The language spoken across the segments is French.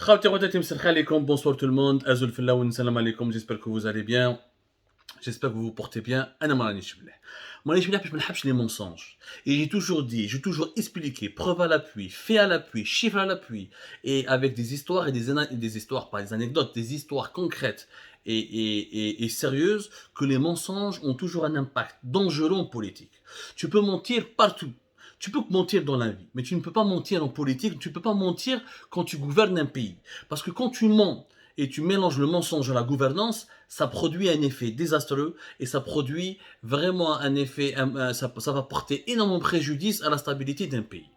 Bonsoir tout le monde. Azul Fillaoun, salam alaikum. J'espère que vous allez bien. J'espère que vous vous portez bien. Ana malani shibla. Malani shibla, je ne les mensonges. Et j'ai toujours dit, j'ai toujours expliqué, preuve à l'appui, fait à l'appui, chiffre à l'appui, et avec des histoires et des histoires, pas des anecdotes, des histoires concrètes et sérieuses, que les mensonges ont toujours un impact dangereux en politique. Tu peux mentir partout. Tu peux mentir dans la vie, mais tu ne peux pas mentir en politique, tu ne peux pas mentir quand tu gouvernes un pays. Parce que quand tu mens et tu mélanges le mensonge à la gouvernance, ça produit un effet désastreux et ça produit vraiment un effet, ça va porter énormément de préjudice à la stabilité d'un pays.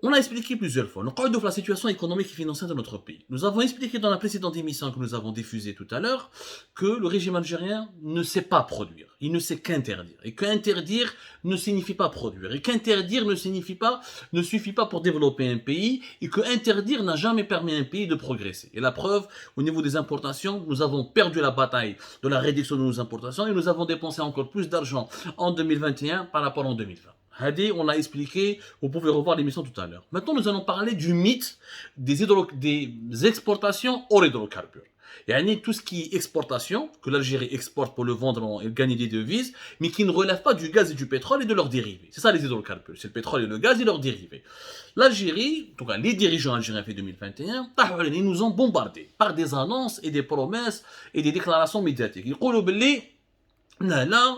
On a expliqué plusieurs fois, nous parlons de la situation économique et financière de notre pays. Nous avons expliqué dans la précédente émission que nous avons diffusée tout à l'heure que le régime algérien ne sait pas produire, il ne sait qu'interdire. Et qu'interdire ne signifie pas produire. Et qu'interdire ne suffit pas pour développer un pays. Et qu'interdire n'a jamais permis à un pays de progresser. Et la preuve, au niveau des importations, nous avons perdu la bataille de la réduction de nos importations et nous avons dépensé encore plus d'argent en 2021 par rapport en 2020. Hadi, on l'a expliqué, vous pouvez revoir l'émission tout à l'heure. Maintenant, nous allons parler du mythe des exportations hors hydrocarbures. Yani tout ce qui est exportation, que l'Algérie exporte pour le vendre et gagner des devises, mais qui ne relève pas du gaz et du pétrole et de leurs dérivés. C'est ça les hydrocarbures, c'est le pétrole et le gaz et leurs dérivés. L'Algérie, en tout cas les dirigeants algériens fait 2021, ils nous ont bombardés par des annonces et des promesses et des déclarations médiatiques. Ils disent là,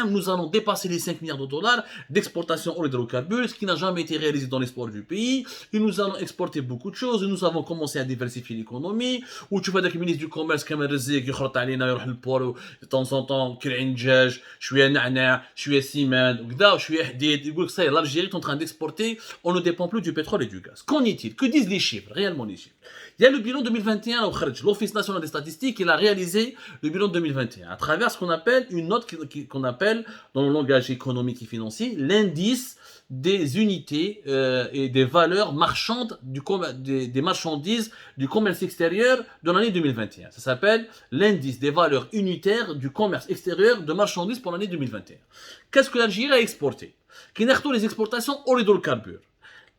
nous allons dépasser les 5 milliards de dollars d'exportation hors hydrocarbures, ce qui n'a jamais été réalisé dans l'espoir du pays. Et nous allons exporter beaucoup de choses. Et nous avons commencé à diversifier l'économie. Où tu vois le ministre du Commerce, Kamal Rezik, qui خرط علينا يروح للبور de temps en temps, كرعين دجاج, شوية نعناع, شوية سيمان, وكذا, شوية حديد. يقول que ça, l'Algérie est en train d'exporter. On ne dépend plus du pétrole et du gaz. Qu'en est-il? Que disent les chiffres? Réellement les chiffres. Il y a le bilan 2021 l'Office national des statistiques, il a réalisé le bilan 2021 à travers ce qu'on appelle une note qu'on appelle dans le langage économique et financier l'indice des unités et des valeurs marchandes des marchandises du commerce extérieur de l'année 2021. Ça s'appelle l'indice des valeurs unitaires du commerce extérieur de marchandises pour l'année 2021. Qu'est-ce que l'Algérie a exporté? Qui n'a les exportations hors hydrocarbures.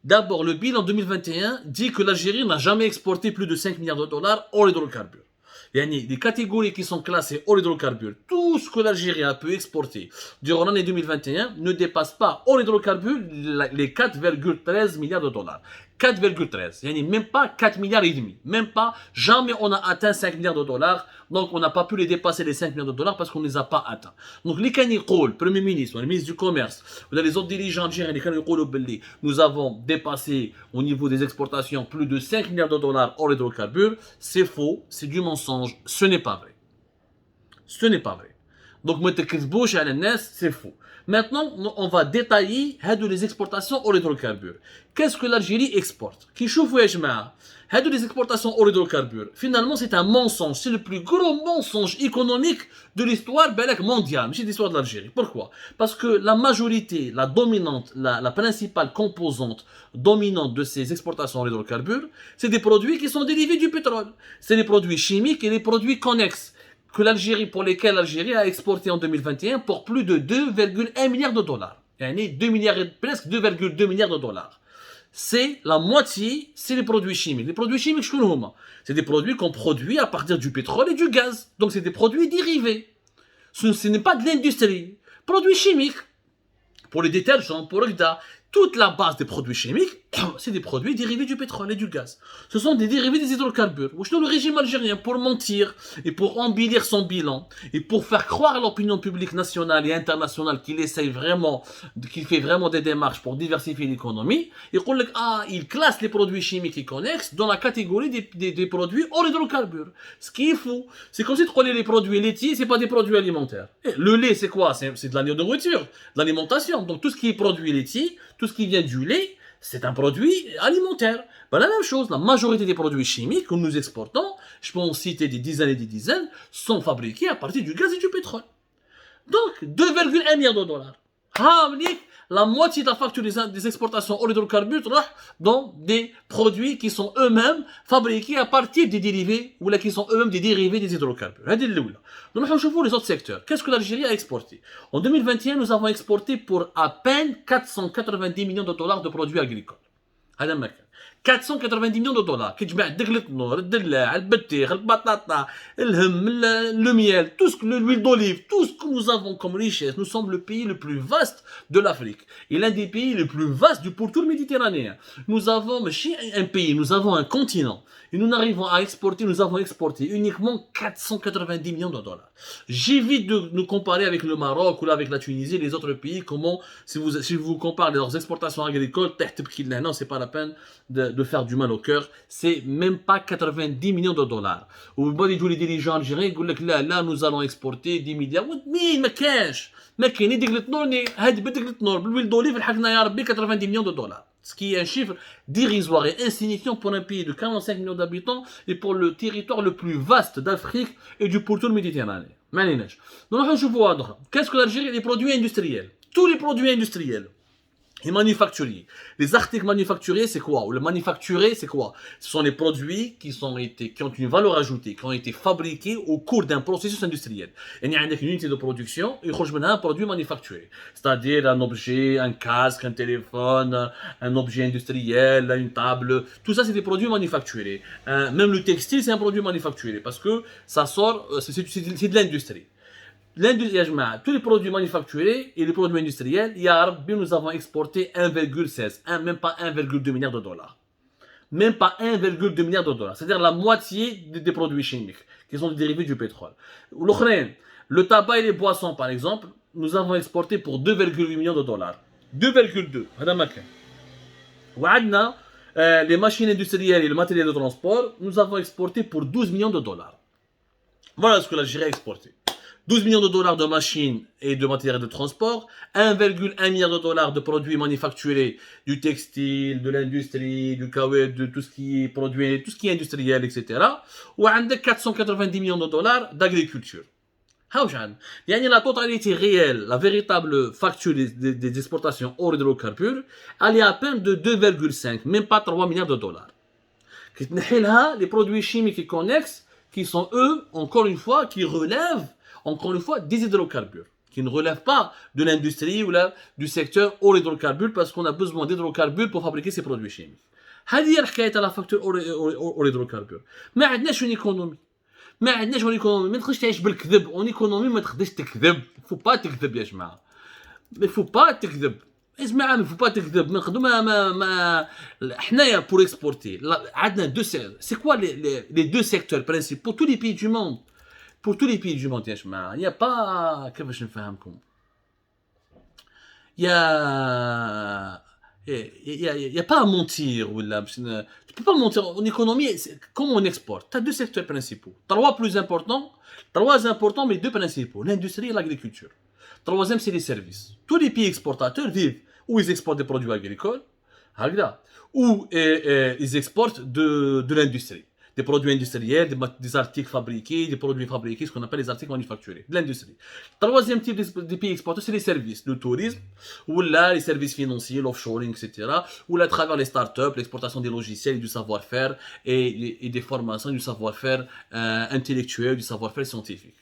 D'abord, le bilan 2021 dit que l'Algérie n'a jamais exporté plus de 5 milliards de dollars hors hydrocarbures. Les catégories qui sont classées hors hydrocarbures, tout ce que l'Algérie a pu exporter durant l'année 2021 ne dépasse pas hors hydrocarbures les 4,13 milliards de dollars. 4,13, même pas 4 milliards et demi, même pas, jamais on a atteint 5 milliards de dollars, donc on n'a pas pu les dépasser les 5 milliards de dollars parce qu'on ne les a pas atteints. Donc les Kanikoul, le Premier ministre, le ministre du Commerce, les autres dirigeants algériens, les Kanikoul, nous avons dépassé au niveau des exportations plus de 5 milliards de dollars hors hydrocarbures, c'est faux, c'est du mensonge, ce n'est pas vrai. Ce n'est pas vrai. Donc, c'est faux. Maintenant, on va détailler les exportations hors hydrocarbures. Qu'est-ce que l'Algérie exporte? Les exportations hors hydrocarbures, finalement, c'est un mensonge. C'est le plus gros mensonge économique de l'histoire mondiale, mais c'est l'histoire de l'Algérie. Pourquoi? Parce que la majorité, la dominante, la principale composante dominante de ces exportations hors hydrocarbures, c'est des produits qui sont dérivés du pétrole. C'est les produits chimiques et les produits connexes pour lesquels l'Algérie a exporté en 2021 pour plus de 2,1 milliards de dollars. Presque 2,2 milliards de dollars. C'est la moitié, c'est les produits chimiques. Les produits chimiques, c'est des produits qu'on produit à partir du pétrole et du gaz. Donc c'est des produits dérivés. Ce n'est pas de l'industrie. Produits chimiques. Pour les détergents, pour le gda. Toute la base des produits chimiques, c'est des produits dérivés du pétrole et du gaz. Ce sont des dérivés des hydrocarbures. Le régime algérien, pour mentir et pour embellir son bilan et pour faire croire à l'opinion publique nationale et internationale qu'il fait vraiment des démarches pour diversifier l'économie, il classe les produits chimiques et connexes dans la catégorie des produits hors hydrocarbures. Ce qui est fou, c'est comme si tu prenais les produits laitiers, c'est pas des produits alimentaires. Et le lait, c'est quoi? C'est de la nourriture, de l'alimentation. Donc tout ce qui est produit laitier, tout ce qui vient du lait, c'est un produit alimentaire. La même chose, la majorité des produits chimiques que nous exportons, je peux en citer des dizaines et des dizaines, sont fabriqués à partir du gaz et du pétrole. Donc, 2,1 milliards de dollars. La moitié de la facture des exportations hors hydrocarbures dans des produits qui sont eux-mêmes fabriqués à partir des dérivés ou là qui sont eux-mêmes des dérivés des hydrocarbures. Donc, nous voyons les autres secteurs. Qu'est-ce que l'Algérie a exporté? En 2021, nous avons exporté pour à peine 490 millions de dollars de produits agricoles. 490 millions de dollars. Qui تجمع دقلة النور, الدلاع, البطيخ, البطاطا, الهم, le miel, tout ce que l'huile d'olive, tout ce que nous avons comme richesse. Nous sommes le pays le plus vaste de l'Afrique et l'un des pays les plus vastes du pourtour méditerranéen. Nous avons un pays, nous avons un continent et nous n'arrivons à exporter, nous avons exporté uniquement 490 millions de dollars. J'évite de nous comparer avec le Maroc ou là avec la Tunisie, les autres pays. Comment, si vous comparez leurs exportations agricoles, non, c'est pas la peine de faire du mal au cœur. C'est même pas 90 millions de dollars. Ou les dirigeants algériens ils disent là, nous allons exporter 10 milliards. مين ما كاش ما كاين ni دقلة نور ni هاد بدقلة نور بالhuile d'olive لحقنا يا ربي 90 millions de dollars. Ce qui est un chiffre dérisoire et insignifiant pour un pays de 45 millions d'habitants et pour le territoire le plus vaste d'Afrique et du pourtour méditerranéen. Qu'est-ce que l'Algérie? Les produits industriels. Tous les produits industriels. Les manufacturiers. Les articles manufacturés, c'est quoi? Ou le manufacturé, c'est quoi? Ce sont les produits qui ont une valeur ajoutée, qui ont été fabriqués au cours d'un processus industriel. Il y a une unité de production, il y a un produit manufacturé. C'est-à-dire un objet, un casque, un téléphone, un objet industriel, une table. Tout ça, c'est des produits manufacturés. Même le textile, c'est un produit manufacturé parce que ça sort, c'est de l'industrie. Tous les produits manufacturés et les produits industriels, nous avons exporté 1,16, même pas 1,2 milliard de dollars. Même pas 1,2 milliard de dollars. C'est-à-dire la moitié des produits chimiques qui sont des dérivés du pétrole. Le tabac et les boissons, par exemple, nous avons exporté pour 2,8 millions de dollars. 2,2. Les machines industrielles et le matériel de transport, nous avons exporté pour 12 millions de dollars. Voilà ce que l'Algérie a exporté. 12 millions de dollars de machines et de matériel de transport, 1,1 milliard de dollars de produits manufacturés, du textile, de l'industrie, du caoutchouc, de tout ce qui est produit, tout ce qui est industriel, etc. Ou 490 millions de dollars d'agriculture. La totalité réelle, la véritable facture des exportations hors hydrocarbures, elle est à peine de 2,5, même pas 3 milliards de dollars. Les produits chimiques et connexes, qui sont eux, encore une fois, qui relèvent encore une fois, des hydrocarbures, qui ne relèvent pas de l'industrie ou du secteur hors hydrocarbures, parce qu'on a besoin d'hydrocarbures pour fabriquer ces produits chimiques. هذه هي الحكاية تاع لا فاكتور اور هيدروكاربور. ما عندناش اون ايكونومي. ما تقدرش تعيش بالكذب، اون ايكونومي ما تقدرش تكذب. فو با تكذب يا جماعة. فو با تكذب. اسمع فو با تكذب. ما نقدروا ما حنايا بور اكسبورتي. عندنا دو سي كوا لي دو سيكتور برينسيبال pour tous les pays du monde. Pour tous les pays du monde, il n'y a pas... Il y a pas à mentir. Tu ne peux pas mentir. En économie, comment on exporte? Tu as deux secteurs principaux. Trois importants, mais deux principaux. L'industrie et l'agriculture. Troisième, c'est les services. Tous les pays exportateurs vivent où ils exportent des produits agricoles, ou ils exportent de l'industrie. Des produits industriels, des articles fabriqués, des produits fabriqués, ce qu'on appelle les articles manufacturés, de l'industrie. Troisième type des pays exportateurs, c'est les services, le tourisme, ou là, les services financiers, l'offshoring, etc. Ou là, à travers les startups, l'exportation des logiciels, du savoir-faire et des formations, du savoir-faire intellectuel, du savoir-faire scientifique.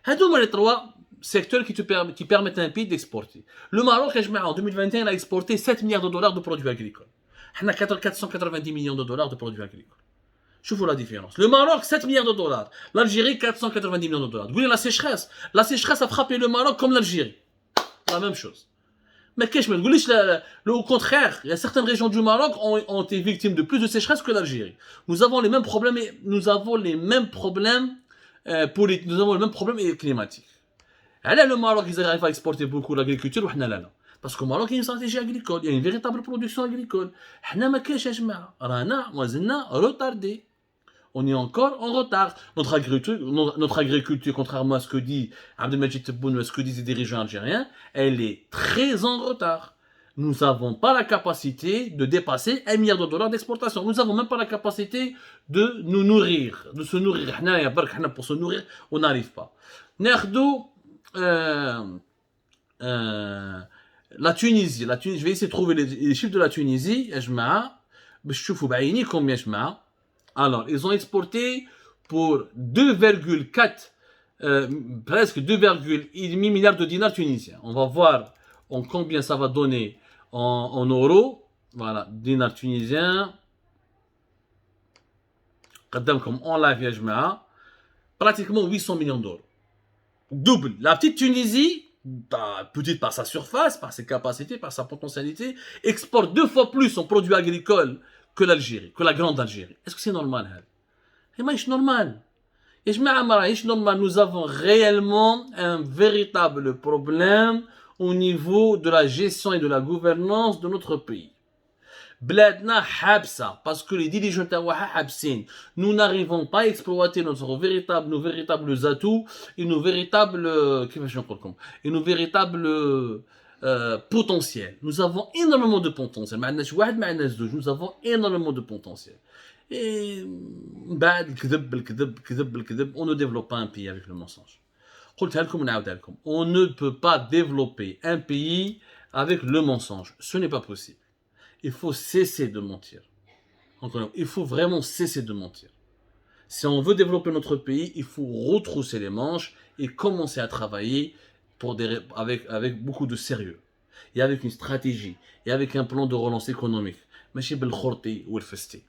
Ces les trois secteurs qui permettent à un pays d'exporter. Le Maroc, en 2021, a exporté 7 milliards de dollars de produits agricoles. On a 490 millions de dollars de produits agricoles. شوفوا la différence. Le Maroc, 7 milliards de dollars. L'Algérie, 490 millions de dollars. Vous voyez la sécheresse? La sécheresse a frappé le Maroc comme l'Algérie. La même chose. Mais qu'est-ce que au contraire, il y a certaines régions du Maroc ont été victimes de plus de sécheresse que l'Algérie. Nous avons les mêmes problèmes climatiques. Alors le Maroc, ils arrivent à exporter beaucoup l'agriculture, ou là. Parce qu'au Maroc, il y a une stratégie agricole, il y a une véritable production agricole. حنا ما كاينش يا جماعة. رانا مازلنا retardés. On est encore en retard. Notre agriculture, contrairement à ce que dit Abdelmajid Tebboune ou à ce que disent les dirigeants algériens, elle est très en retard. Nous n'avons pas la capacité de dépasser 1 milliard de dollars d'exportation. Nous n'avons même pas la capacité de nous nourrir, de se nourrir. Pour se nourrir, on n'arrive pas. La Tunisie, je vais essayer de trouver les chiffres de la Tunisie. Alors, ils ont exporté pour 2,4, presque 2,5 milliards de dinars tunisiens. On va voir en combien ça va donner en euros. Voilà, dinars tunisiens. قدامكم en live يا جماعة pratiquement 800 millions d'euros. Double. La petite Tunisie, petite par sa surface, par ses capacités, par sa potentialité, exporte 2 fois plus en produits agricoles que l'Algérie, que la grande Algérie. Est-ce que c'est normal? C'est pas normal. Et je me normal, nous avons réellement un véritable problème au niveau de la gestion et de la gouvernance de notre pays. بلادنا حابسه parce que les dirigeants تاعها حابسين. Nous n'arrivons pas à exploiter nos véritables atouts et nos véritables كيفاش نقول لكم et nos véritables potentiels. Nous avons énormément de potentiel. ما عندناش واحد ما عندناش زوج. Nous avons énormément de potentiel. Et بعد الكذب on ne développe pas un pays avec le mensonge. قلتها لكم ونعاودها لكم. On ne peut pas développer un pays avec le mensonge. Ce n'est pas possible. Il faut cesser de mentir. Encore, il faut vraiment cesser de mentir. Si on veut développer notre pays, il faut retrousser les manches et commencer à travailler avec beaucoup de sérieux. Et avec une stratégie. Et avec un plan de relance économique. ماشي بالخرطي والفستي.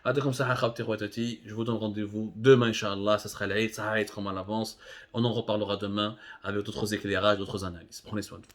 يعطيكم الصحة خاوتي خواتاتي. Je vous donne rendez-vous demain, Inch'Allah. Ça sera l'Aïd, ça va être comme à l'avance. On en reparlera demain avec d'autres éclairages, d'autres analyses. Prenez soin de vous.